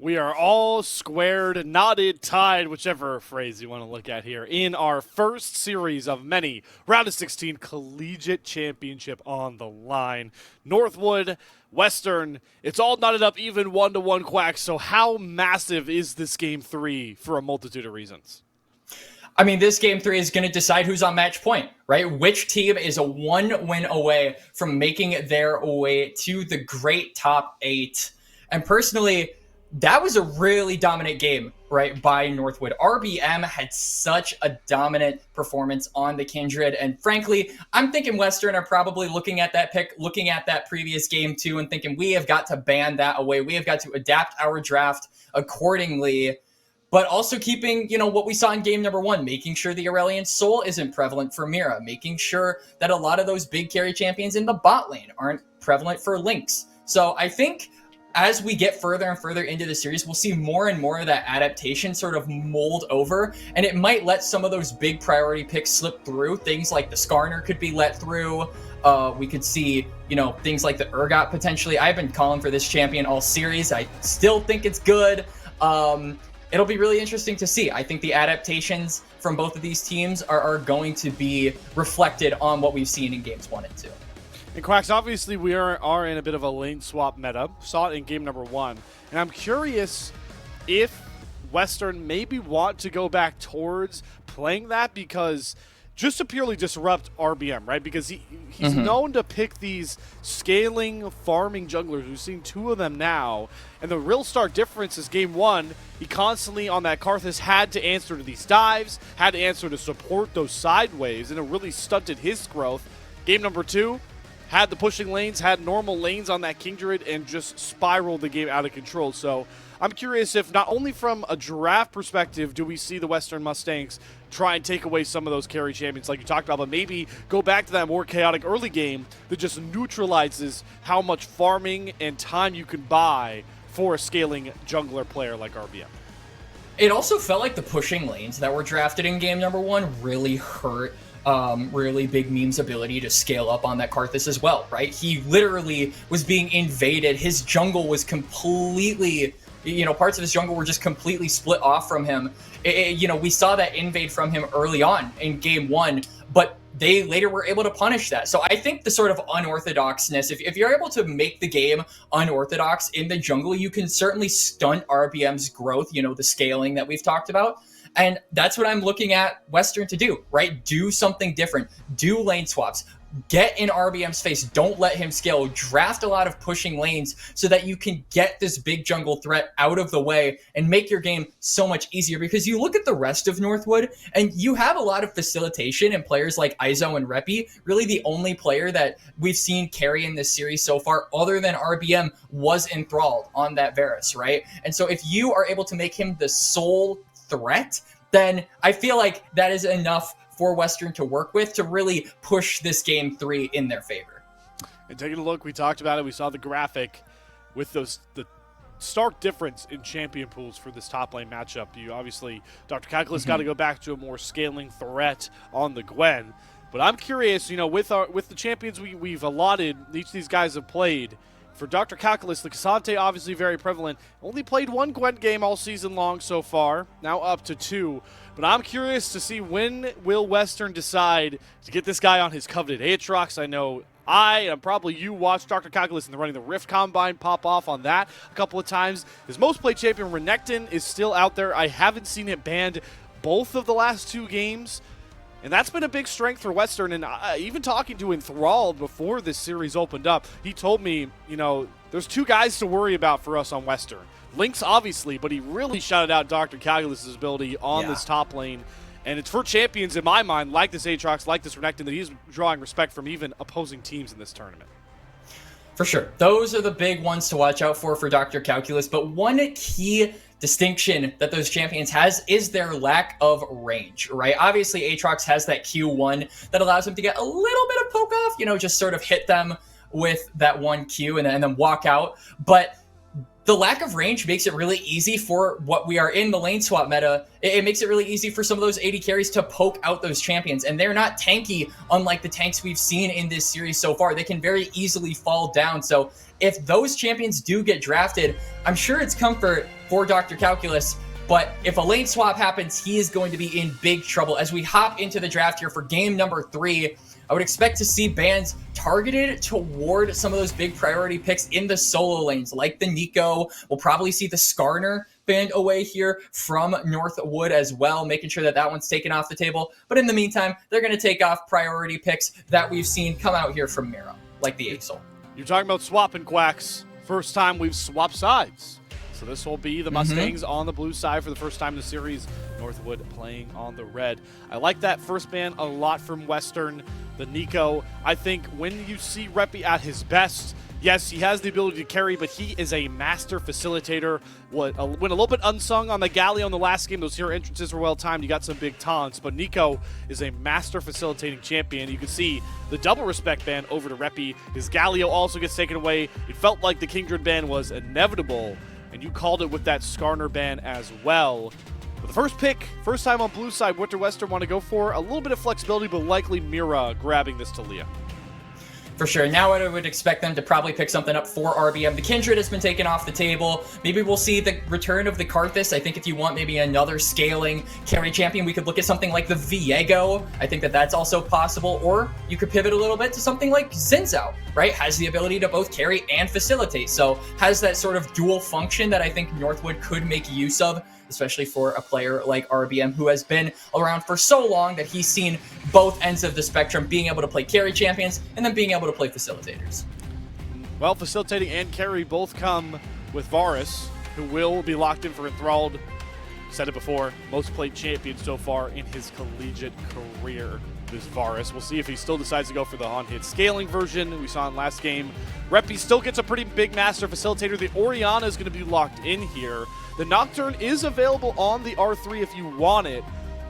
We are all squared, knotted, tied, whichever phrase you want to look at here, in our first series of many round of 16 collegiate championship on the line. Northwood, Western, it's all knotted up even 1-1 Quack. So how massive is this game 3 for a multitude of reasons? I mean, this game 3 is going to decide who's on match point, right? Which team is a 1 win away from making their way to the great top 8. And personally, that was a really dominant game, right, by Northwood. RBM had such a dominant performance on the Kindred. And frankly, I'm thinking Western are probably looking at that pick, looking at that previous game too, and thinking we have got to ban that away. We have got to adapt our draft accordingly. But also keeping, what we saw in game number 1, making sure the Aurelian Soul isn't prevalent for Mira, making sure that a lot of those big carry champions in the bot lane aren't prevalent for Lynx. So I think as we get further and further into the series, we'll see more and more of that adaptation sort of mold over, and it might let some of those big priority picks slip through. Things like the Skarner could be let through. We could see, things like the Urgot potentially. I've been calling for this champion all series. I still think it's good. It'll be really interesting to see. I think the adaptations from both of these teams are going to be reflected on what we've seen in games 1 and 2. And Quacks, obviously we are in a bit of a lane swap meta. Saw it in game number 1. And I'm curious if Western maybe want to go back towards playing that, because just to purely disrupt RBM, right? Because he's known to pick these scaling, farming junglers. We've seen 2 of them now. And the real stark difference is game 1, he constantly on that Karthus had to answer to these dives, had to answer to support those sideways, and it really stunted his growth. Game number 2, had the pushing lanes, had normal lanes on that Kindred, and just spiraled the game out of control. So I'm curious if not only from a draft perspective do we see the Western Mustangs try and take away some of those carry champions like you talked about, but maybe go back to that more chaotic early game that just neutralizes how much farming and time you can buy for a scaling jungler player like RBM. It also felt like the pushing lanes that were drafted in game number 1 really hurt really big meme's ability to scale up on that Karthus as well, right? He literally was being invaded. His jungle was completely, parts of his jungle were just completely split off from him. We saw that invade from him early on in game 1, but they later were able to punish that. So I think the sort of unorthodoxness, if you're able to make the game unorthodox in the jungle, you can certainly stunt RBM's growth, the scaling that we've talked about. And that's what I'm looking at Western to do, right? Do something different. Do lane swaps. Get in RBM's face. Don't let him scale. Draft a lot of pushing lanes so that you can get this big jungle threat out of the way and make your game so much easier. Because you look at the rest of Northwood and you have a lot of facilitation and players like Izo and Repi. Really the only player that we've seen carry in this series so far other than RBM was enthralled on that Varus, right? And so if you are able to make him the sole threat, then I feel like that is enough for Western to work with to really push this game 3 in their favor. And taking a look, we talked about it, we saw the graphic with the stark difference in champion pools for this top lane matchup. You obviously, Dr. Calculus got to go back to a more scaling threat on the Gwen. But I'm curious, with the champions we've allotted, each of these guys have played. For Dr. Calculus, the Cassante obviously very prevalent. Only played 1 Gwen game all season long so far, now up to 2. But I'm curious to see when will Western decide to get this guy on his coveted Aatrox. I know and probably you watched Dr. Calculus and running the Rift Combine pop off on that a couple of times. His most played champion, Renekton, is still out there. I haven't seen it banned both of the last 2 games. And that's been a big strength for Western. And even talking to Enthralled before this series opened up, he told me, there's 2 guys to worry about for us on Western. Lynx, obviously, but he really shouted out Dr. Calculus' ability on this top lane. And it's for champions, in my mind, like this Aatrox, like this Renekton, that he's drawing respect from even opposing teams in this tournament. For sure. Those are the big ones to watch out for Dr. Calculus. But one key distinction that those champions has is their lack of range, right? Obviously, Aatrox has that Q1 that allows him to get a little bit of poke off, just sort of hit them with that 1 Q and then walk out. But the lack of range makes it really easy for what we are in the lane swap meta. It makes it really easy for some of those AD carries to poke out those champions. And they're not tanky, unlike the tanks we've seen in this series so far. They can very easily fall down. So if those champions do get drafted, I'm sure it's comfort for Dr. Calculus. But if a lane swap happens, he is going to be in big trouble. As we hop into the draft here for game number 3, I would expect to see bans targeted toward some of those big priority picks in the solo lanes, like the Nico. We'll probably see the Skarner banned away here from Northwood as well, making sure that that one's taken off the table. But in the meantime, they're going to take off priority picks that we've seen come out here from Mira, like the Axel. You're talking about swapping, Quacks. First time we've swapped sides. So this will be the Mustangs on the blue side for the first time in the series. Northwood playing on the red. I like that first ban a lot from Western. The Nico, I think when you see Reppy at his best, yes, he has the ability to carry, but he is a master facilitator. Went a little bit unsung on the Galio in the last game. Those hero entrances were well timed. You got some big taunts, but Nico is a master facilitating champion. You can see the double respect ban over to Reppy. His Galio also gets taken away. It felt like the Kindred ban was inevitable, and you called it with that Skarner ban as well. But the first pick, first time on blue side, what do Western want to go for? A little bit of flexibility, but likely Mira grabbing this Talia. For sure. Now I would expect them to probably pick something up for RBM. The Kindred has been taken off the table. Maybe we'll see the return of the Karthus. I think if you want maybe another scaling carry champion, we could look at something like the Viego. I think that that's also possible. Or you could pivot a little bit to something like Zinzao, right? Has the ability to both carry and facilitate. So has that sort of dual function that I think Northwood could make use of, especially for a player like RBM who has been around for so long that he's seen both ends of the spectrum, being able to play carry champions and then being able to play facilitators. Well, facilitating and carry both come with Varus, who will be locked in for Enthralled. Said it before, most played champion so far in his collegiate career is Varus. We'll see if he still decides to go for the on-hit scaling version we saw in last game. Reppy still gets a pretty big master facilitator. The Orianna is going to be locked in here. The Nocturne is available on the R3 if you want it,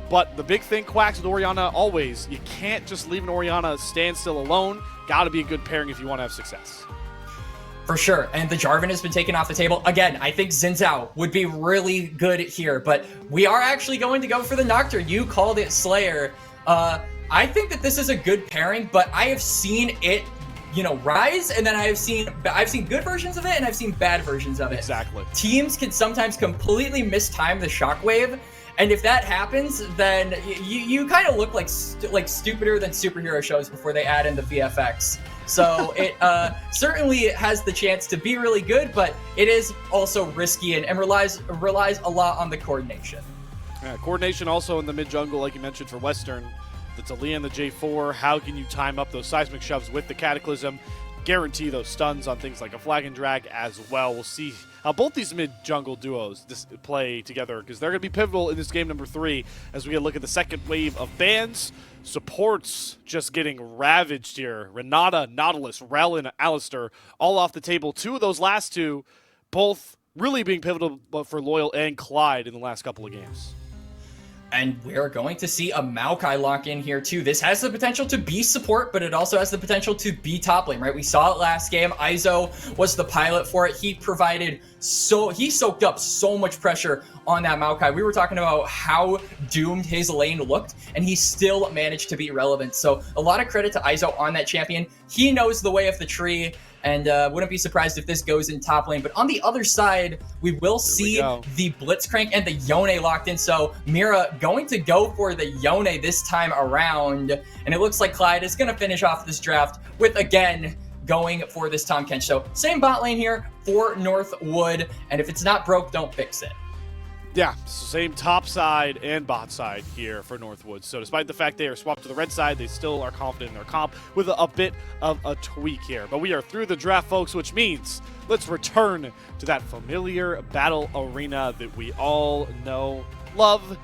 but the big thing, Quacks, with Orianna always, you can't just leave an Orianna stand still alone. Got to be a good pairing if you want to have success. For sure, and the Jarvan has been taken off the table. Again, I think Zinzao would be really good here, but we are actually going to go for the Nocturne. You called it Slayer. I think that this is a good pairing, but I have seen it, rise, and then I've seen good versions of it, and I've seen bad versions of it. Exactly. Teams can sometimes completely mistime the shockwave, and if that happens, then you kind of look like stupider than superhero shows before they add in the VFX. So it certainly has the chance to be really good, but it is also risky and relies a lot on the coordination. Yeah, coordination also in the mid jungle, like you mentioned, for Western. The Talia and the J4, how can you time up those seismic shoves with the Cataclysm? Guarantee those stuns on things like a Flag and Drag as well. We'll see how both these mid-jungle duos play together, because they're going to be pivotal in this game number 3 as we get a look at the second wave of bans. Supports just getting ravaged here. Renata, Nautilus, Rel, and Alistair all off the table. 2 of those last 2, both really being pivotal for Loyal and Clyde in the last couple of games. And we're going to see a Maokai lock in here too. This has the potential to be support, but it also has the potential to be top lane, right? We saw it last game. Izo was the pilot for it. He soaked up so much pressure on that Maokai. We were talking about how doomed his lane looked, and he still managed to be relevant. So a lot of credit to Izo on that champion. He knows the way of the tree, and wouldn't be surprised if this goes in top lane. But on the other side, we will see the Blitzcrank and the Yone locked in. So Mira going to go for the Yone this time around. And it looks like Clyde is going to finish off this draft with, again, going for this Tahm Kench. So same bot lane here for Northwood. And if it's not broke, don't fix it. Yeah, same top side and bot side here for Northwood. So despite the fact they are swapped to the red side, they still are confident in their comp with a bit of a tweak here. But we are through the draft, folks, which means let's return to that familiar battle arena that we all know, love,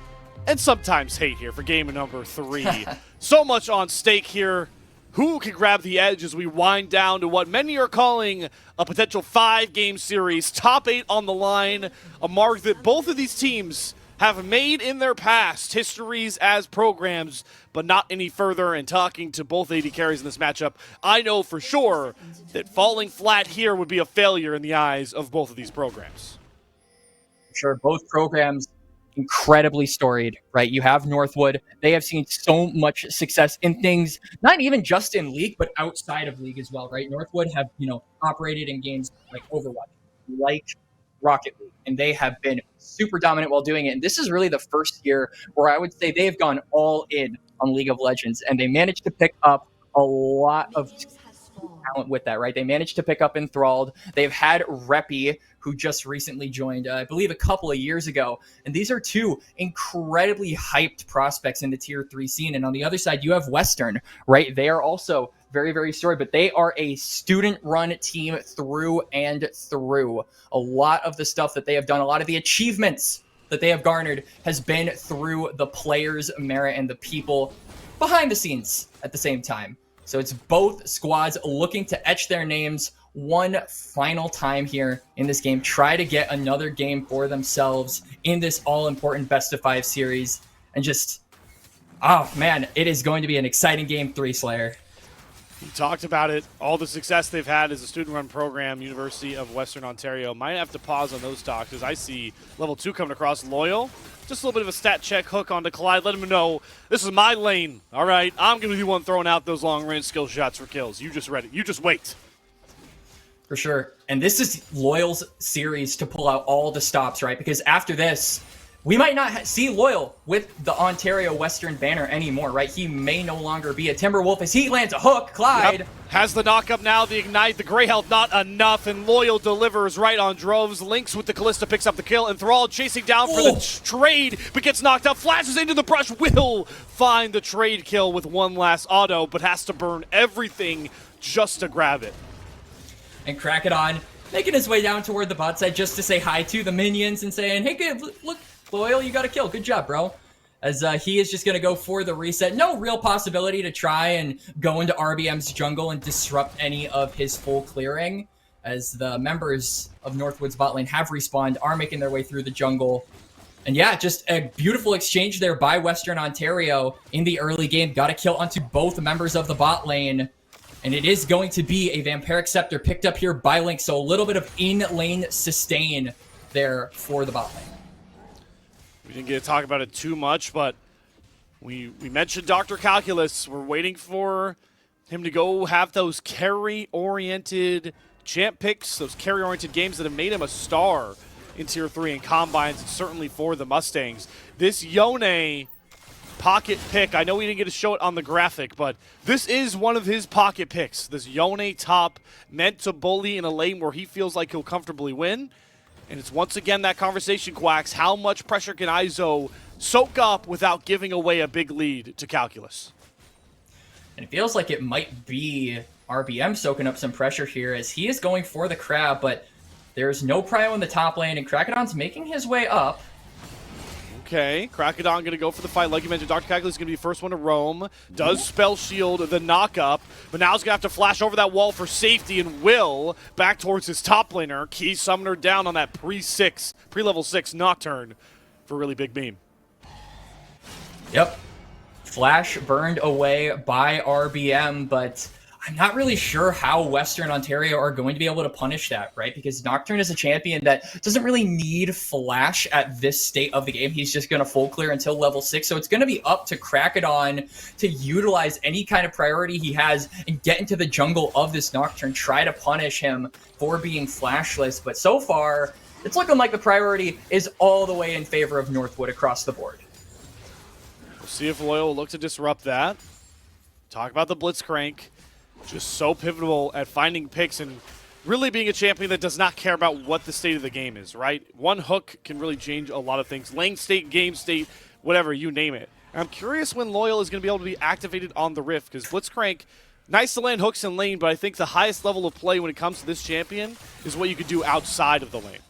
and sometimes hate here for game number 3. So much on stake here. Who can grab the edge as we wind down to what many are calling a potential 5-game series, top 8 on the line, a mark that both of these teams have made in their past, histories as programs, but not any further. And talking to both AD carries in this matchup, I know for sure that falling flat here would be a failure in the eyes of both of these programs. Sure, both programs incredibly storied, right? You have Northwood. They have seen so much success in things, not even just in League, but outside of League as well, right? Northwood have, operated in games like Overwatch, like Rocket League, and they have been super dominant while doing it. And this is really the first year where I would say they've gone all in on League of Legends, and they managed to pick up a lot of talent with that, right? They managed to pick up Enthralled. They've had Reppy, who just recently joined, I believe, a couple of years ago. And these are two incredibly hyped prospects in the Tier 3 scene. And on the other side, you have Western, right? They are also very, very storied, but they are a student-run team through and through. A lot of the stuff that they have done, a lot of the achievements that they have garnered has been through the players' merit and the people behind the scenes at the same time. So it's both squads looking to etch their names one final time here in this game, try to get another game for themselves in this all-important best-of-5 series. And just, oh man, it is going to be an exciting game 3, Slayer. You talked about it, all the success they've had as a student-run program, University of Western Ontario. Might have to pause on those talks as I see level 2 coming across. Loyal, just a little bit of a stat check hook onto Collide. Let him know, this is my lane, all right? I'm going to be the one throwing out those long-range skill shots for kills. You just read it. You just wait. For sure. And this is Loyal's series to pull out all the stops, right? Because after this, we might not see Loyal with the Ontario Western banner anymore, right? He may no longer be a Timberwolf as he lands a hook. Clyde. Yep. Has the knock-up now, the Ignite, the Grey Health, not enough, and Loyal delivers right on Droves. Lynx with the Callista picks up the kill, and Thrall chasing down for the trade, but gets knocked up, flashes into the brush, will find the trade kill with one last auto, but has to burn everything just to grab it. And Krakedon making his way down toward the bot side just to say hi to the minions and saying, hey, good, look, Loyal, you got a kill. Good job, bro. As he is just going to go for the reset. No real possibility to try and go into RBM's jungle and disrupt any of his full clearing, as the members of Northwood's bot lane have respawned, are making their way through the jungle. And yeah, just a beautiful exchange there by Western Ontario in the early game. Got a kill onto both members of the bot lane. And it is going to be a Vampiric Scepter picked up here by Link, so a little bit of in-lane sustain there for the bot lane. We didn't get to talk about it too much, but we mentioned Dr. Calculus. We're waiting for him to go have those carry-oriented champ picks, those carry-oriented games that have made him a star in Tier 3 and Combines, and certainly for the Mustangs. This Yone pocket pick, I know we didn't get to show it on the graphic, but this is one of his pocket picks. This Yone top meant to bully in a lane where he feels like he'll comfortably win. And it's once again that conversation, Quacks. How much pressure can Izo soak up without giving away a big lead to Calculus? And it feels like it might be RBM soaking up some pressure here as he is going for the crab, but there's no prio in the top lane, and Krakedon's making his way up. Okay, Krakedon going to go for the fight. Like you mentioned, Dr. Calculus is going to be the first one to roam. Does spell shield the knock-up, but now he's going to have to flash over that wall for safety and will back towards his top laner. Key Summoner down on that pre-level 6 Nocturne for a really big beam. Yep. Flash burned away by RBM, but I'm not really sure how Western Ontario are going to be able to punish that, right? Because Nocturne is a champion that doesn't really need Flash at this state of the game. He's just going to full clear until level 6. So it's going to be up to Krakedon to utilize any kind of priority he has and get into the jungle of this Nocturne, try to punish him for being flashless. But so far, it's looking like the priority is all the way in favor of Northwood across the board. We'll see if Loyal will look to disrupt that. Talk about the Blitzcrank. Just so pivotal at finding picks and really being a champion that does not care about what the state of the game is, right? One hook can really change a lot of things. Lane state, game state, whatever, you name it. And I'm curious when Loyal is going to be able to be activated on the Rift, because Blitzcrank, nice to land hooks in lane, but I think the highest level of play when it comes to this champion is what you could do outside of the lane.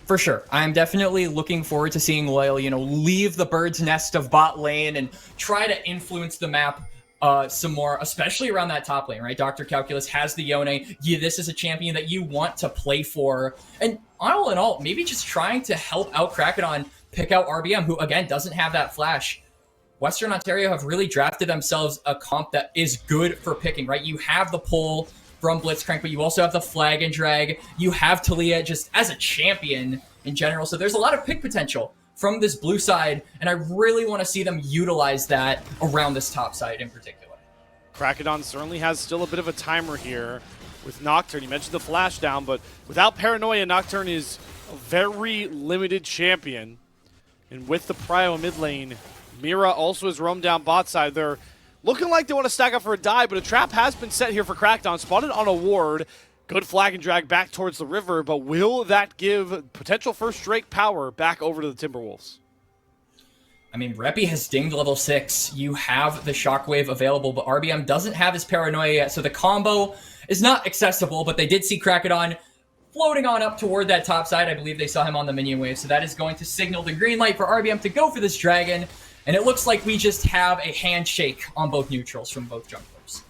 For sure. I'm definitely looking forward to seeing Loyal, leave the bird's nest of bot lane and try to influence the map some more, especially around that top lane, right? Dr. Calculus has the Yone. Yeah, this is a champion that you want to play for. And all in all, maybe just trying to help out Krakedon pick out RBM, who, again, doesn't have that flash. Western Ontario have really drafted themselves a comp that is good for picking, right? You have the pull from Blitzcrank, but you also have the flag and drag. You have Talia just as a champion in general. So there's a lot of pick potential from this blue side, and I really want to see them utilize that around this top side in particular. Krakedon certainly has still a bit of a timer here. with Nocturne. You mentioned the flash down, but without Paranoia, Nocturne is a very limited champion. And with the Prio mid lane, Mira also has roamed down bot side. They're looking like they want to stack up for a dive, but a trap has been set here for Crackdown. Spotted on a ward. Good flag and drag back towards the river, but will that give potential first Drake power back over to the Timberwolves? I mean, Reppy has dinged level 6. You have the Shockwave available, but RBM doesn't have his Paranoia yet, so the combo is not accessible, but they did see Crackdown floating on up toward that top side. I believe they saw him on the minion wave, so that is going to signal the green light for RBM to go for this dragon, and it looks like we just have a handshake on both neutrals from both junglers.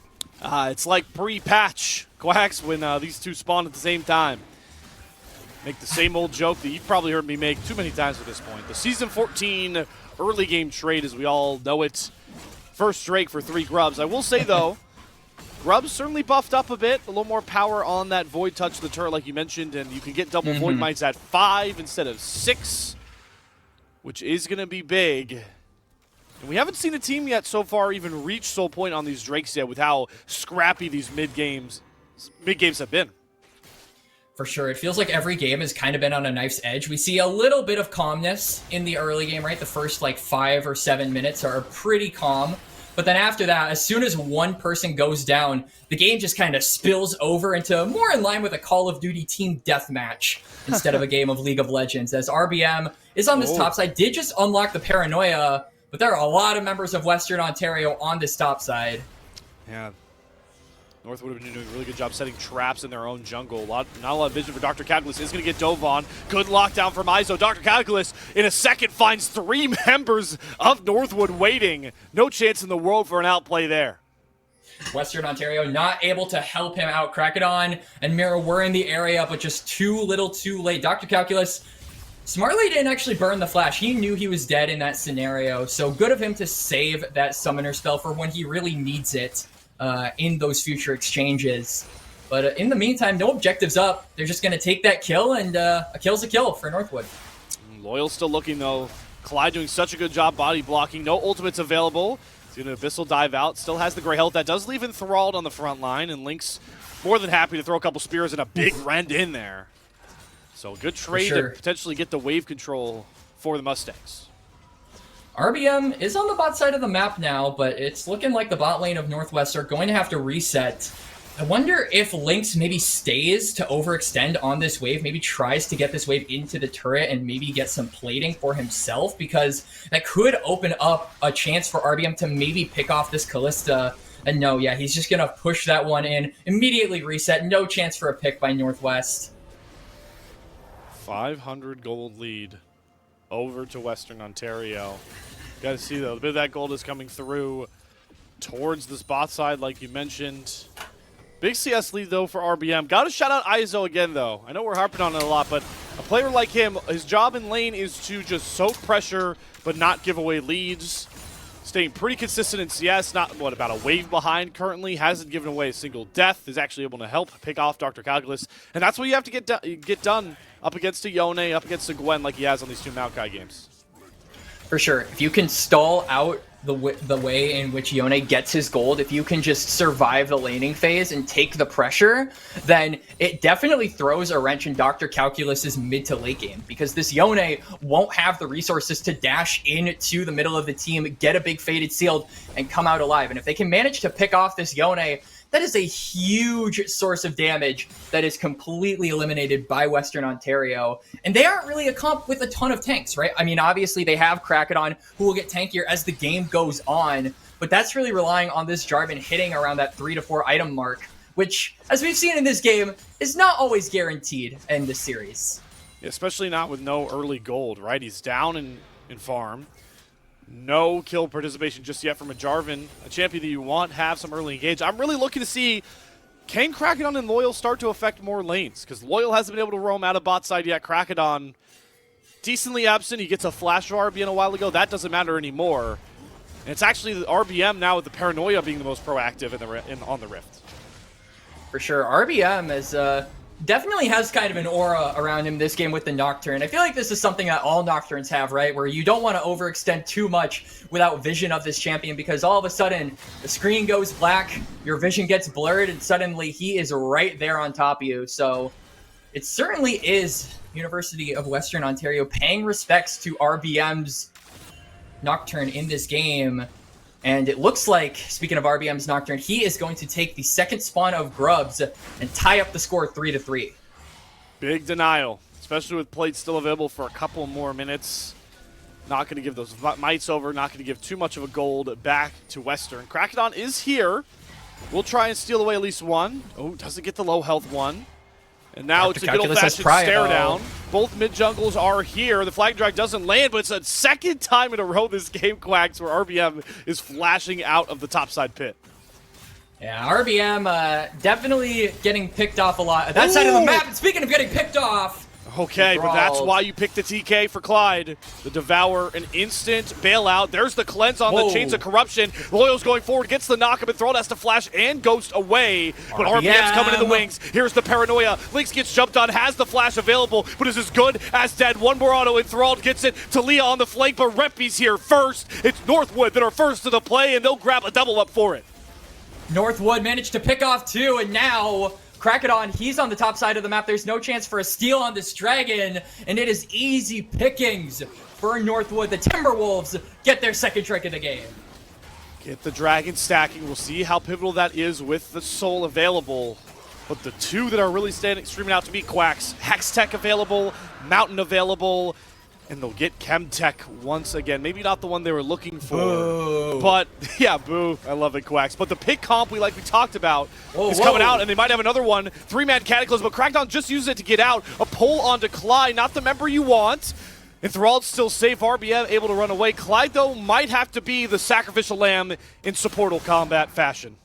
It's like pre-patch Quacks when these two spawn at the same time. Make the same old joke that you've probably heard me make too many times at this point. The Season 14 early game trade as we all know it. First Drake for 3 Grubs. I will say, though, Grubs certainly buffed up a bit. A little more power on that Void Touch of the turret like you mentioned, and you can get double Void Mites at 5 instead of 6, which is going to be big. And we haven't seen a team yet so far even reach Soul Point on these Drakes yet with how scrappy these mid-games have been. For sure. It feels like every game has kind of been on a knife's edge. We see a little bit of calmness in the early game, right? The first like 5 or 7 minutes are pretty calm. But then after that, as soon as one person goes down, the game just kind of spills over into more in line with a Call of Duty team deathmatch instead of a game of League of Legends. As RBM is on this top side, did just unlock the Paranoia, but there are a lot of members of Western Ontario on this top side. Yeah. Northwood have been doing a really good job setting traps in their own jungle. Not a lot of vision for Dr. Calculus. Is going to get dove on. Good lockdown from Iso. Dr. Calculus in a second finds 3 members of Northwood waiting. No chance in the world for an outplay there. Western Ontario not able to help him out. Crackdown and Mira were in the area, but just too little too late. Dr. Calculus smartly didn't actually burn the flash. He knew he was dead in that scenario, so good of him to save that summoner spell for when he really needs it. In those future exchanges. But in the meantime, no objectives up. They're just going to take that kill, and a kill's a kill for Northwood. Loyal still looking, though. Clyde doing such a good job body blocking. No ultimates available. He's going to Abyssal dive out. Still has the gray health. That does leave enthralled on the front line, and Link's more than happy to throw a couple spears and a big rend in there. So good trade to potentially get the wave control for the Mustangs. RBM is on the bot side of the map now, but it's looking like the bot lane of Northwest are going to have to reset. I wonder if Lynx maybe stays to overextend on this wave, maybe tries to get this wave into the turret and maybe get some plating for himself, because that could open up a chance for RBM to maybe pick off this Callista. And no, yeah, he's just going to push that one in, immediately reset, no chance for a pick by Northwest. 500 gold lead over to Western Ontario. Got to see, though, a bit of that gold is coming through towards the spot side, like you mentioned. Big CS lead, though, for RBM. Got to shout out Iso again, though. I know we're harping on it a lot, but a player like him, his job in lane is to just soak pressure but not give away leads. Staying pretty consistent in CS, not, about a wave behind currently. Hasn't given away a single death. Is actually able to help pick off Dr. Calculus. And that's what you have to get done up against a Yone, up against a Gwen like he has on these 2 Maokai games. For sure. If you can stall out the way in which Yone gets his gold, if you can just survive the laning phase and take the pressure, then it definitely throws a wrench in Dr. Calculus's mid to late game, because this Yone won't have the resources to dash into the middle of the team, get a big faded sealed, and come out alive. And if they can manage to pick off this Yone, that is a huge source of damage that is completely eliminated by Western Ontario. And they aren't really a comp with a ton of tanks, right? I mean, obviously they have Crackdown, who will get tankier as the game goes on, but that's really relying on this Jarvan hitting around that 3 to 4 item mark, which, as we've seen in this game, is not always guaranteed in this series. Yeah, especially not with no early gold, right? He's down in farm. No kill participation just yet from a Jarvan, a champion that you want, have some early engage. I'm really looking to see, can Crackdown and Loyal start to affect more lanes? Because Loyal hasn't been able to roam out of bot side yet. Crackdown, decently absent. He gets a flash of RBM a while ago. That doesn't matter anymore. And it's actually the RBM now with the Paranoia being the most proactive on the Rift. For sure. RBM is definitely has kind of an aura around him this game with the Nocturne. I feel like this is something that all Nocturnes have, right? Where you don't want to overextend too much without vision of this champion, because all of a sudden the screen goes black, your vision gets blurred, and suddenly he is right there on top of you. So it certainly is University of Western Ontario paying respects to RBM's Nocturne in this game. And it looks like, speaking of RBM's Nocturne, he is going to take the second spawn of Grubs and tie up the score 3-3. Big denial, especially with plates still available for a couple more minutes. Not going to give those mites over, not going to give too much of a gold back to Western. Krakodon is here. We'll try and steal away at least one. Oh, doesn't get the low health one. And now it's a good old-fashioned stare down. Both mid-jungles are here. The flag drag doesn't land, but it's a second time in a row this game, Quacks, where RBM is flashing out of the topside pit. Yeah, RBM definitely getting picked off a lot at that side of the map. And speaking of getting picked off, okay, but that's why you picked the TK for Clyde. The Devour, an instant bailout. There's the cleanse on the Chains of Corruption. Loyal's going forward, gets the knock-up, and Thrall has to flash and Ghost away. But RBM's coming in the wings. Here's the Paranoia. Lynx gets jumped on, has the flash available, but is as good as dead. One more auto, and Thrall gets it to Leah on the flank, but Reppy's here first. It's Northwood that are first to the play, and they'll grab a double up for it. Northwood managed to pick off two, and now Krakodon, he's on the top side of the map. There's no chance for a steal on this dragon, and it is easy pickings for Northwood. The Timberwolves get their second trick of the game. Get the dragon stacking. We'll see how pivotal that is with the soul available. But the two that are really streaming out to me, Quacks, Hextech available, Mountain available, and they'll get Chemtech once again. Maybe not the one they were looking for. Boo. But, yeah, boo. I love it, Quacks. But the pick comp we talked about is coming out, and they might have another one. Three-man Cataclysm, but Crackdown just uses it to get out. A pull onto Clyde, not the member you want. Enthralled still safe, RBM able to run away. Clyde, though, might have to be the sacrificial lamb in supportal combat fashion.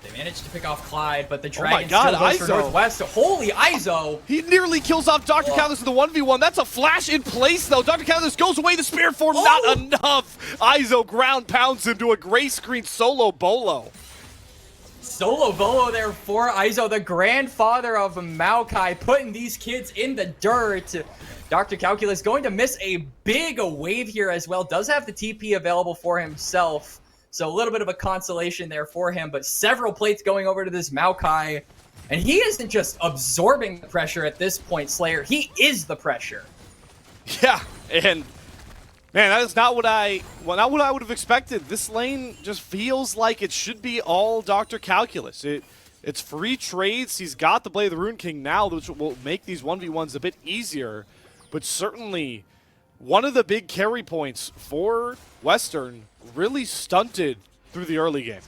They managed to pick off Clyde, but the dragon still goes for Northwest. Holy Izo! He nearly kills off Dr. Callis in the 1v1. That's a flash in place, though. Dr. Callis goes away. The spear form, not enough. Izo ground pounds him to a gray screen solo bolo. Solo bolo there for Izo, the grandfather of Maokai, putting these kids in the dirt. Dr. Calculus going to miss a big wave here as well. Does have the TP available for himself. So a little bit of a consolation there for him, but several plates going over to this Maokai. And he isn't just absorbing the pressure at this point, Slayer. He is the pressure. Yeah, and man, that is not what I would have expected. This lane just feels like it should be all Dr. Calculus. It's free trades. He's got the Blade of the Rune King now, which will make these 1v1s a bit easier. But certainly one of the big carry points for Western really stunted through the early game.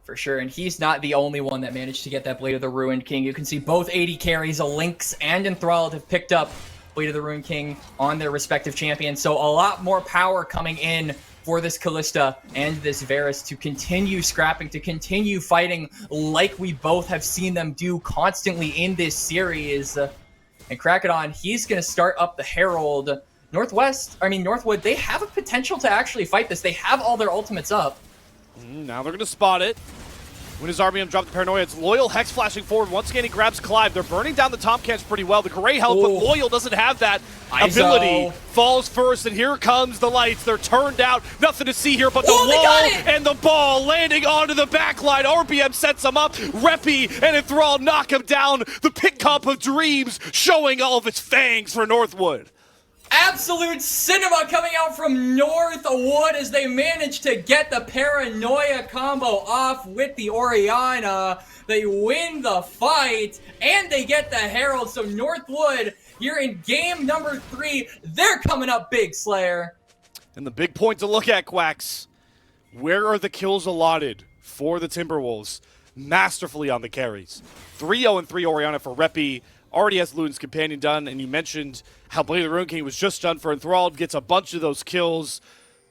For sure, and he's not the only one that managed to get that Blade of the Ruined King. You can see both AD carries, Lynx and Enthralled, have picked up Blade of the Ruined King on their respective champions. So a lot more power coming in for this Kalista and this Varus to continue scrapping, to continue fighting like we both have seen them do constantly in this series. And Krakodon, he's going to start up the Herald. Northwood, they have a potential to actually fight this. They have all their ultimates up. Now they're going to spot it. When his RBM dropped the Paranoia, it's Loyal Hex flashing forward. Once again, he grabs Clive. They're burning down the Tomcats pretty well. The Gray health, but Loyal doesn't have that ability. Falls first, and here comes the lights. They're turned out. Nothing to see here but the wall and the ball landing onto the backline. RBM sets him up. Reppy and Enthrall knock him down. The pick comp of dreams showing all of its fangs for Northwood. Absolute cinema coming out from Northwood as they manage to get the Paranoia combo off with the Orianna. They win the fight, and they get the Herald. So Northwood, here in game number 3, they're coming up big, Slayer. And the big point to look at, Quacks, where are the kills allotted for the Timberwolves? Masterfully on the carries. 3-0-3 Orianna for Reppy. Already has Luden's Companion done, and you mentioned how Blade of the Rune King was just done for Enthralled, gets a bunch of those kills,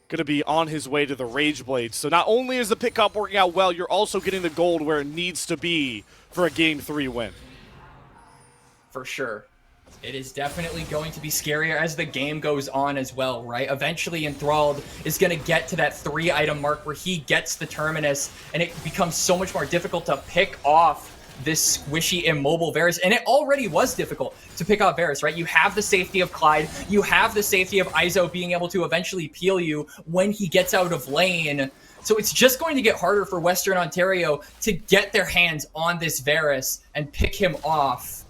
going to be on his way to the Rage Blade. So not only is the pickup working out well, you're also getting the gold where it needs to be for a Game 3 win. For sure. It is definitely going to be scarier as the game goes on as well, right? Eventually, Enthralled is going to get to that 3-item mark where he gets the Terminus, and it becomes so much more difficult to pick off this squishy, immobile Varus, and it already was difficult to pick out Varus, right? You have the safety of Clyde, you have the safety of Iso being able to eventually peel you when he gets out of lane. So it's just going to get harder for Western Ontario to get their hands on this Varus and pick him off.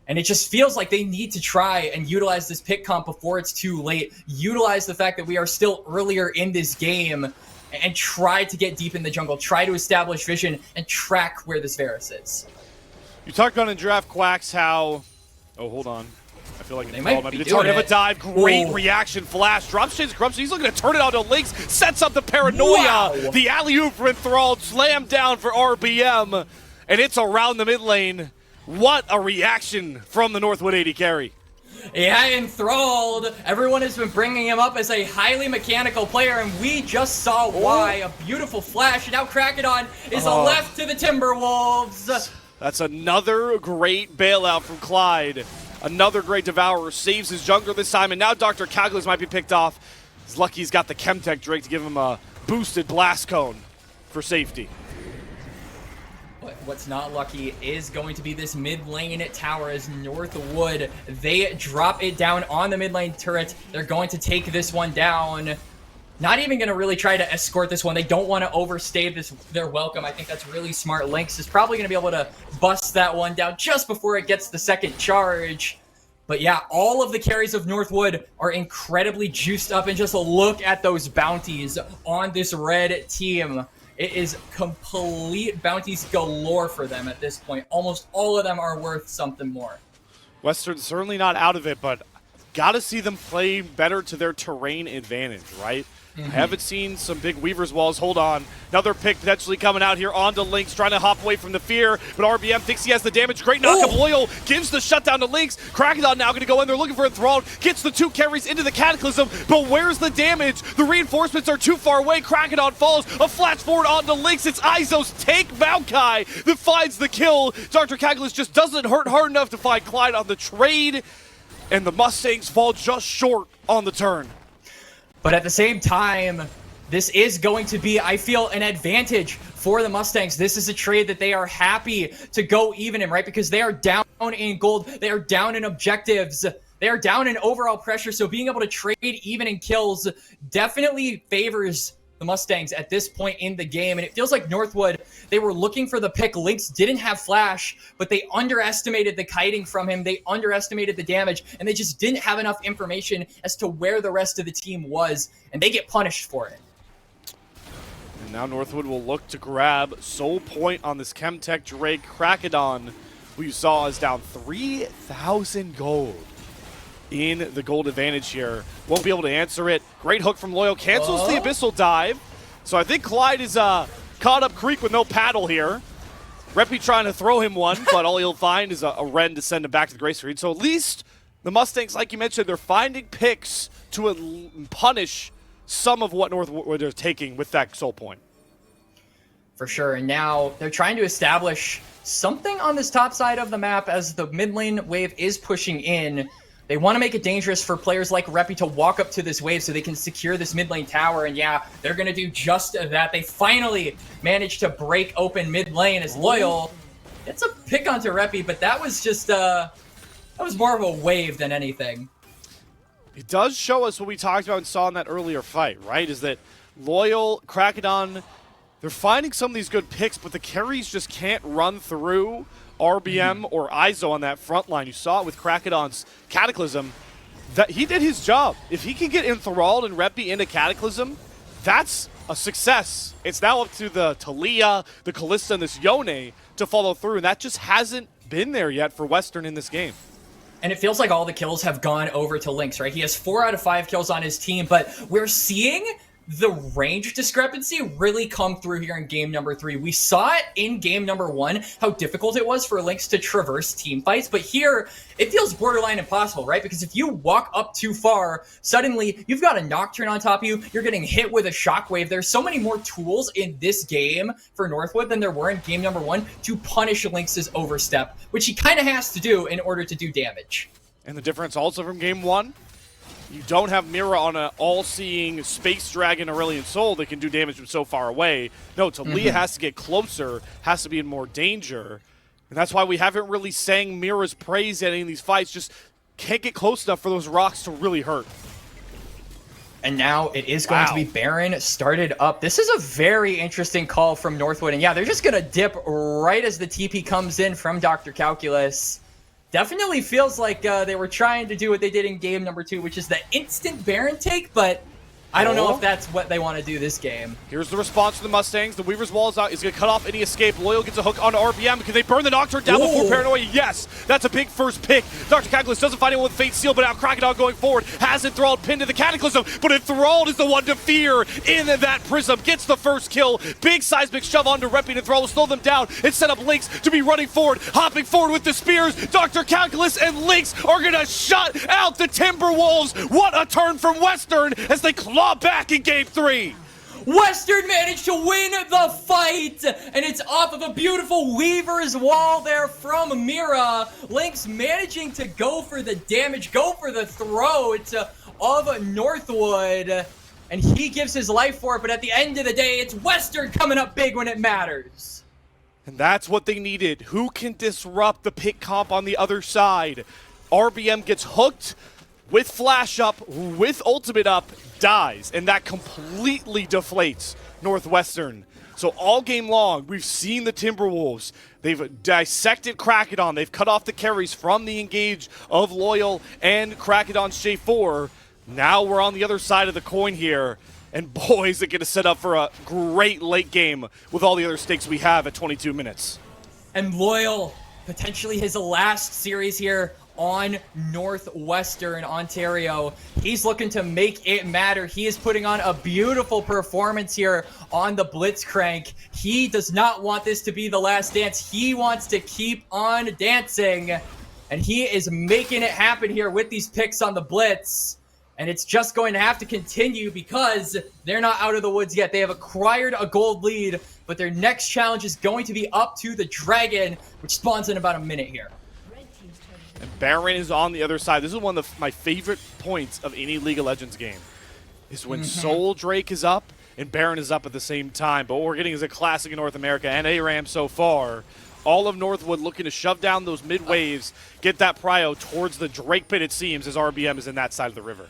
And it just feels like they need to try and utilize this pick comp before it's too late. Utilize the fact that we are still earlier in this game and try to get deep in the jungle. Try to establish vision and track where this Varus is. You talked about in Draft Quacks how... Oh, hold on. I feel like they might be the doing target of a dive. Great Ooh. reaction flash. Drops Shane's Corruption. He's looking to turn it onto Lynx. Sets up the paranoia. Wow. The alley-oop for Enthralled. Slam down for RBM. And it's around the mid lane. What a reaction from the Northwood 80 carry. Yeah, Enthralled. Everyone has been bringing him up as a highly mechanical player, and we just saw why. A beautiful flash, and now Krakodon is left to the Timberwolves. That's another great bailout from Clyde. Another great Devourer. Saves his jungler this time, and now Dr. Calculus might be picked off. He's lucky he's got the Chemtech Drake to give him a boosted Blast Cone for safety. But what's not lucky is going to be this mid lane tower as Northwood. They drop it down on the mid lane turret. They're going to take this one down. Not even going to really try to escort this one. They don't want to overstay their welcome. I think that's really smart. Lynx is probably going to be able to bust that one down just before it gets the second charge. But yeah, all of the carries of Northwood are incredibly juiced up, and just look at those bounties on this red team. It is complete bounties galore for them at this point. Almost all of them are worth something more. Western's certainly not out of it, but got to see them play better to their terrain advantage, right? I haven't seen some big Weaver's Walls. Hold on. Another pick potentially coming out here onto Lynx, trying to hop away from the fear, but RBM thinks he has the damage. Great knock of Loyal, gives the shutdown to Lynx. Krakodon now going to go in there looking for Enthralled, gets the two carries into the Cataclysm, but where's the damage? The reinforcements are too far away. Krakodon falls, a flash forward onto Lynx. It's Izo's take Maokai that finds the kill. Dr. Calculus just doesn't hurt hard enough to find Clyde on the trade, and the Mustangs fall just short on the turn. But at the same time, this is going to be, I feel, an advantage for the Mustangs. This is a trade that they are happy to go even in, right? Because they are down in gold. They are down in objectives. They are down in overall pressure. So being able to trade even in kills definitely favors the Mustangs at this point in the game. And it feels like Northwood, they were looking for the pick. Lynx didn't have flash, but they underestimated the kiting from him. They underestimated the damage, and they just didn't have enough information as to where the rest of the team was, and they get punished for it. And now Northwood will look to grab Soul Point on this Chemtech Drake. Krakodon, who you saw is down 3,000 gold in the gold advantage here. Won't be able to answer it. Great hook from Loyal. Cancels the Abyssal Dive. So I think Clyde is caught up creek with no paddle here. Reppy trying to throw him one, but all he'll find is a Ren to send him back to the Grace Reed. So at least the Mustangs, like you mentioned, they're finding picks to punish some of what Northwood are taking with that Soul Point. For sure. And now they're trying to establish something on this top side of the map as the mid lane wave is pushing in. They want to make it dangerous for players like Reppy to walk up to this wave so they can secure this mid lane tower. And yeah, they're going to do just that. They finally managed to break open mid lane as Loyal. It's a pick onto Reppy, but that was just, that was more of a wave than anything. It does show us what we talked about and saw in that earlier fight, right? Is that Loyal, Krakodon, they're finding some of these good picks, but the carries just can't run through RBM or Iso on that front line. You saw it with Krakodon's Cataclysm. That he did his job. If he can get Enthralled and Reppy into Cataclysm, that's a success. It's now up to the Talia, the Kalista, and this Yone to follow through, and that just hasn't been there yet for Western in this game. And it feels like all the kills have gone over to Lynx, right? He has 4 out of 5 kills on his team, but we're seeing the range discrepancy really come through here in game number 3. We saw it in game number 1, how difficult it was for Lynx to traverse team fights, but here it feels borderline impossible, right? Because if you walk up too far, suddenly you've got a Nocturne on top of you, you're getting hit with a Shockwave. There's so many more tools in this game for Northwood than there were in game number 1 to punish Lynx's overstep, which he kind of has to do in order to do damage. And the difference also from game 1, you don't have Mira on an all-seeing Space Dragon Aurelion Soul that can do damage from so far away. No, Talia has to get closer, has to be in more danger. And that's why we haven't really sang Mira's praise at any of these fights. Just can't get close enough for those rocks to really hurt. And now it is going to be Baron started up. This is a very interesting call from Northwood. And yeah, they're just going to dip right as the TP comes in from Dr. Calculus. Definitely feels like they were trying to do what they did in game number 2, which is the instant Baron take, but I don't know if that's what they want to do this game. Here's the response from the Mustangs. The Weaver's Wall is out. He's going to cut off any escape. Loyal gets a hook onto RBM. Can they burn the Nocturne down before Paranoia? Yes. That's a big first pick. Dr. Calculus doesn't find anyone with Fate Seal, but now Crocodile going forward has Enthralled pinned to the Cataclysm, but Enthralled is the one to fear in that Prism. Gets the first kill. Big seismic shove onto Repping. Enthralled will slow them down and set up Lynx to be running forward, hopping forward with the spears. Dr. Calculus and Lynx are going to shut out the Timberwolves. What a turn from Western as they claw back in game 3. Western managed to win the fight, and it's off of a beautiful Weaver's Wall there from Mira. Lynx managing to go for the damage, go for the throat of Northwood, and he gives his life for it, but at the end of the day, it's Western coming up big when it matters. And that's what they needed. Who can disrupt the pick comp on the other side? RBM gets hooked with flash up, with ultimate up, dies, and that completely deflates Northwestern. So all game long, we've seen the Timberwolves. They've dissected Crocodile. They've cut off the carries from the engage of Loyal and Crocodile's J4. Now we're on the other side of the coin here, and boy, is it going to set up for a great late game with all the other stakes we have at 22 minutes. And Loyal, potentially his last series here on Northwestern Ontario. He's looking to make it matter. He is putting on a beautiful performance here on the Blitzcrank. He does not want this to be the last dance. He wants to keep on dancing, and he is making it happen here with these picks on the Blitz. And it's just going to have to continue because they're not out of the woods yet. They have acquired a gold lead, but their next challenge is going to be up to the Dragon, which spawns in about a minute here. And Baron is on the other side. This is one of my favorite points of any League of Legends game, is when Soul Drake is up and Baron is up at the same time. But what we're getting is a classic in North America and ARAM so far. All of Northwood looking to shove down those mid waves, get that prio towards the Drake pit, it seems, as RBM is in that side of the river.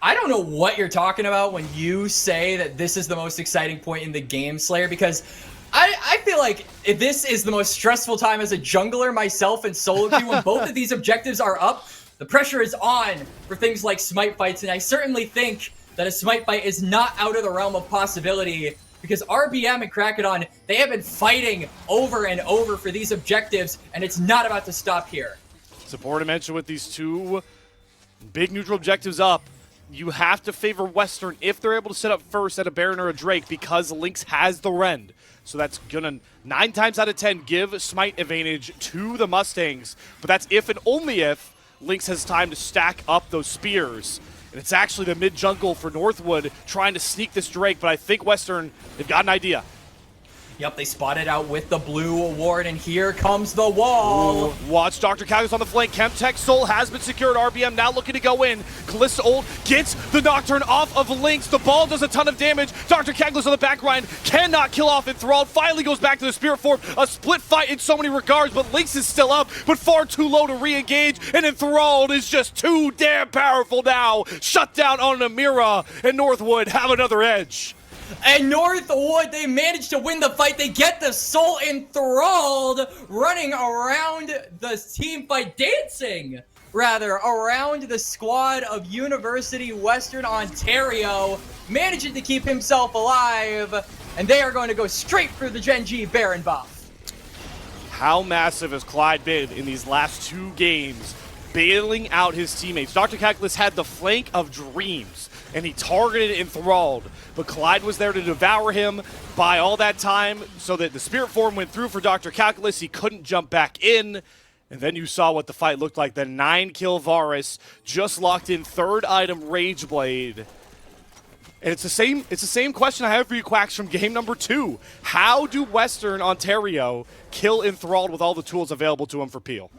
I don't know what you're talking about when you say that this is the most exciting point in the game, Slayer, because I feel like this is the most stressful time as a jungler myself and solo queue when both of these objectives are up. The pressure is on for things like smite fights, and I certainly think that a smite fight is not out of the realm of possibility because RBM and Crocodile, they have been fighting over and over for these objectives, and it's not about to stop here. It's important to mention with these two big neutral objectives up, you have to favor Western if they're able to set up first at a Baron or a Drake because Lynx has the Rend. So that's going to 9 times out of 10 give Smite advantage to the Mustangs. But that's if and only if Lynx has time to stack up those spears. And it's actually the mid-jungle for Northwood trying to sneak this Drake, but I think Western, they've got an idea. Yep, they spotted out with the blue ward, and here comes the wall. Ooh, watch Dr. Calculus on the flank. Chemtech Soul has been secured. RBM now looking to go in. Calista Ult gets the Nocturne off of Lynx. The ball does a ton of damage. Dr. Calculus on the back line cannot kill off Enthralled. Finally goes back to the Spirit Form. A split fight in so many regards, but Lynx is still up, but far too low to re-engage, and Enthralled is just too damn powerful now. Shut down on Amira, and Northwood have another edge. And Northwood, they managed to win the fight. They get the Soul Enthralled running around the team fight, dancing, rather, around the squad of University Western Ontario, managing to keep himself alive, and they are going to go straight for the Gen G Baron buff. How massive has Clyde been in these last 2 games, bailing out his teammates? Dr. Calculus had the flank of Dreams, and he targeted Enthralled, but Clyde was there to devour him by all that time so that the Spirit Form went through for Dr. Calculus. He couldn't jump back in, and then you saw what the fight looked like. The 9-kill Varus just locked in 3rd item Rageblade. And it's the same question I have for you, Quacks, from game number 2. How do Western Ontario kill Enthralled with all the tools available to him for Peel?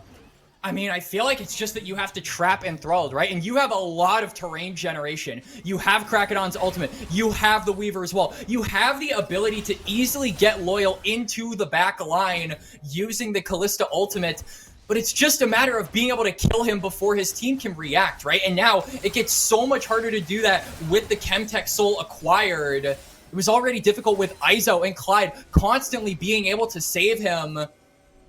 I mean, I feel like it's just that you have to trap Enthralled, right? And you have a lot of terrain generation. You have Krakodon's ultimate. You have the Weaver's Wall. You have the ability to easily get Loyal into the back line using the Callista ultimate. But it's just a matter of being able to kill him before his team can react, right? And now it gets so much harder to do that with the Chemtech Soul acquired. It was already difficult with Izo and Clyde constantly being able to save him.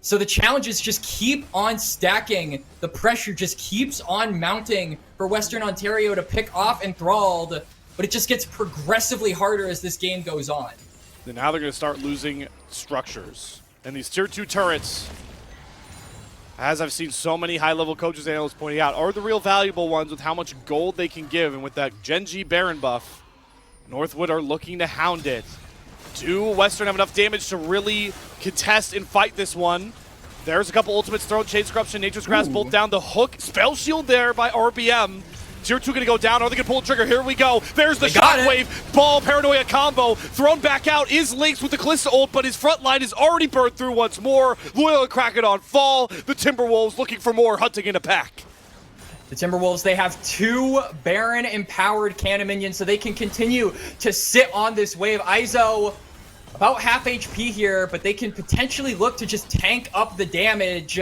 So the challenges just keep on stacking. The pressure just keeps on mounting for Western Ontario to pick off Enthralled, but it just gets progressively harder as this game goes on. Then now they're going to start losing structures. And these tier 2 turrets, as I've seen so many high-level coaches and analysts pointing out, are the real valuable ones with how much gold they can give. And with that Genji Baron buff, Northwood are looking to hound it. Do Western have enough damage to really contest and fight this one? There's a couple ultimates thrown. Chains Corruption, Nature's Grasp, both down. The hook, Spell Shield there by RBM. Tier 2 gonna go down. Are they gonna pull the trigger? Here we go. There's the Shockwave. Ball, Paranoia combo. Thrown back out is Lynx with the Callista ult, but his front line is already burned through once more. Loyal and Krakodon fall. The Timberwolves looking for more, hunting in a pack. The Timberwolves, they have 2 Baron-empowered cannon minions, so they can continue to sit on this wave. Izo, about half HP here, but they can potentially look to just tank up the damage.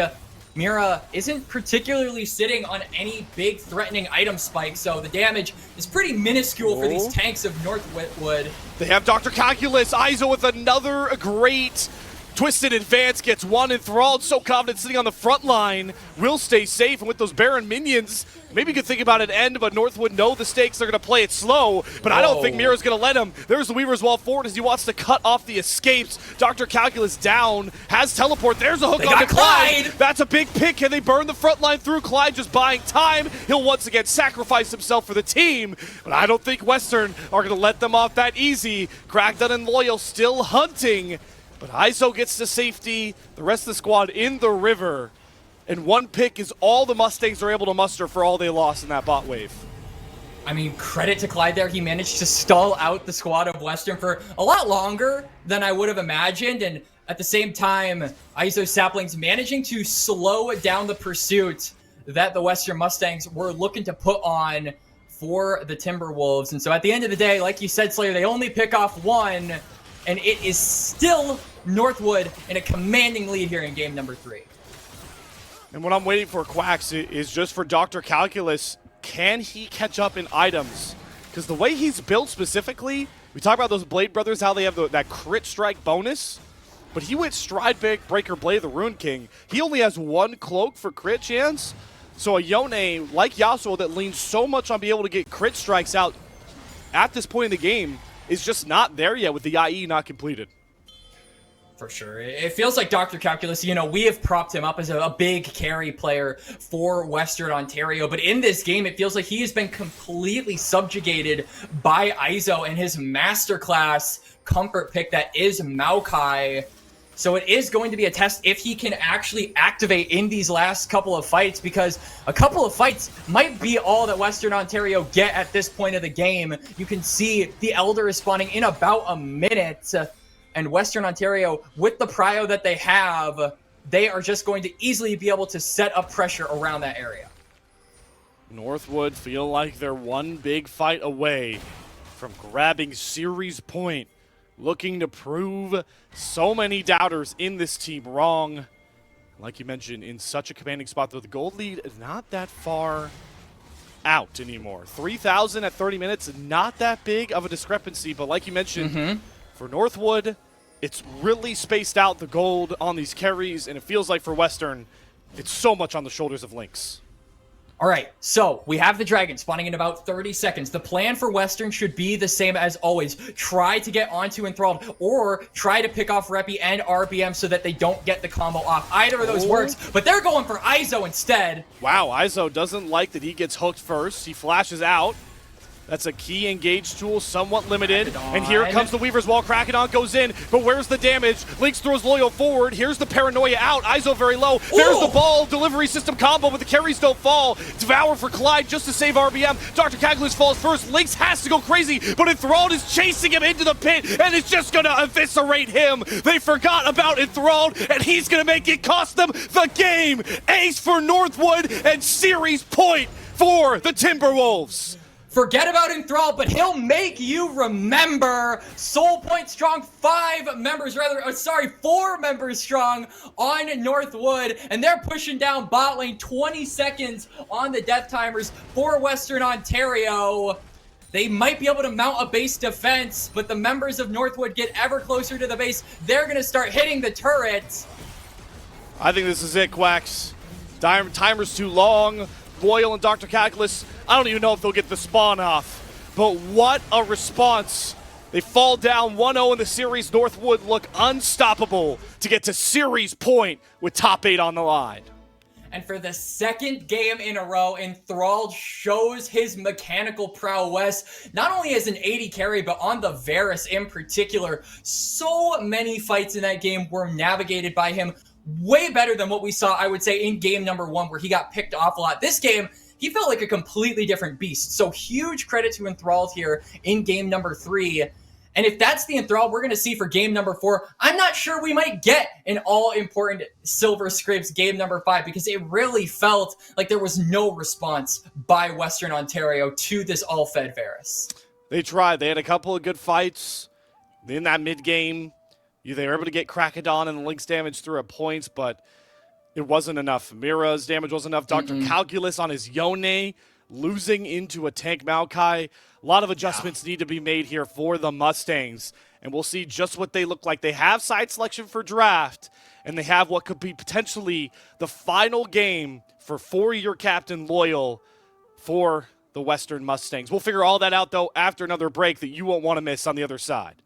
Mira isn't particularly sitting on any big threatening item spike, so the damage is pretty minuscule for these tanks of Northwood. They have Dr. Calculus. Izo with another great Twisted Advance, gets one. Enthralled, so confident, sitting on the front line, will stay safe. And with those Baron minions, maybe you could think about an end, but Northwood know the stakes. They're going to play it slow, but I don't think Mira's going to let him. There's the Weaver's Wall forward as he wants to cut off the escapes. Dr. Calculus down, has teleport. There's a hook on Clyde. That's a big pick. Can they burn the front line through? Clyde just buying time. He'll once again sacrifice himself for the team, but I don't think Western are going to let them off that easy. Krakodon and Loyal still hunting. But Izo gets to safety, the rest of the squad in the river, and one pick is all the Mustangs are able to muster for all they lost in that bot wave. I mean, credit to Clyde there. He managed to stall out the squad of Western for a lot longer than I would have imagined, and at the same time, Izo Saplings managing to slow down the pursuit that the Western Mustangs were looking to put on for the Timberwolves. And so at the end of the day, like you said, Slayer, they only pick off one, and it is still Northwood in a commanding lead here in game number 3. And what I'm waiting for, Quacks, is just for Dr. Calculus. Can he catch up in items? Because the way he's built specifically, we talk about those Blade Brothers, how they have that crit strike bonus, but he went Stride Breaker Blade, the Rune King. He only has 1 cloak for crit chance. So a Yone, like Yasuo, that leans so much on being able to get crit strikes out at this point in the game, is just not there yet with the IE not completed. For sure. It feels like Dr. Calculus, you know, we have propped him up as a big carry player for Western Ontario, but in this game, it feels like he has been completely subjugated by Izo and his masterclass comfort pick that is Maokai. So it is going to be a test if he can actually activate in these last couple of fights, because a couple of fights might be all that Western Ontario get at this point of the game. You can see the Elder is spawning in about a minute, and Western Ontario, with the prio that they have, they are just going to easily be able to set up pressure around that area. Northwood feel like they're one big fight away from grabbing series point, looking to prove so many doubters in this team wrong. Like you mentioned, in such a commanding spot, though the gold lead is not that far out anymore. 3,000 at 30 minutes, not that big of a discrepancy, but like you mentioned, for Northwood, it's really spaced out, the gold on these carries, and it feels like for Western, it's so much on the shoulders of Lynx. All right, so we have the Dragon spawning in about 30 seconds. The plan for Western should be the same as always. Try to get onto Enthralled, or try to pick off Reppy and RBM so that they don't get the combo off. Either of those works, but they're going for Izo instead. Wow, Izo doesn't like that he gets hooked first. He flashes out. That's a key engage tool, somewhat limited. And here comes the Weaver's Wall. Krakedon goes in, but where's the damage? Lynx throws Loyal forward. Here's the Paranoia out. ISO very low. There's the ball. Delivery system combo, but the carries don't fall. Devour for Clyde just to save RBM. Dr. Calculus falls first. Lynx has to go crazy, but Enthralled is chasing him into the pit, and it's just going to eviscerate him. They forgot about Enthralled, and he's going to make it cost them the game. Ace for Northwood, and series point for the Timberwolves. Forget about Enthralled, but he'll make you remember. Soul Point strong, 4 members strong on Northwood, and they're pushing down bot lane. 20 seconds on the death timers for Western Ontario. They might be able to mount a base defense, but the members of Northwood get ever closer to the base. They're going to start hitting the turrets. I think this is it, Quacks. Timer's too long. Loyal and Dr. Calculus, I don't even know if they'll get the spawn off. But what a response. They fall down 1-0 in the series. Northwood look unstoppable to get to series point with top 8 on the line. And for the second game in a row, Enthralled shows his mechanical prowess, not only as an AD carry, but on the Varus in particular. So many fights in that game were navigated by him. Way better than what we saw, I would say, in game number 1, where he got picked off a lot. This game, he felt like a completely different beast. So huge credit to Enthralled here in game number 3. And if that's the Enthralled we're going to see for game number 4, I'm not sure we might get an all-important Silver Scrapes game number 5, because it really felt like there was no response by Western Ontario to this all-fed Varus. They tried. They had a couple of good fights in that mid-game. They were able to get Krakedon and the Lynx damage through at points, but it wasn't enough. Mira's damage wasn't enough. Dr. Calculus on his Yone, losing into a tank Maokai. A lot of adjustments need to be made here for the Mustangs, and we'll see just what they look like. They have side selection for draft, and they have what could be potentially the final game for 4-year captain Loyal for the Western Mustangs. We'll figure all that out, though, after another break that you won't want to miss on the other side.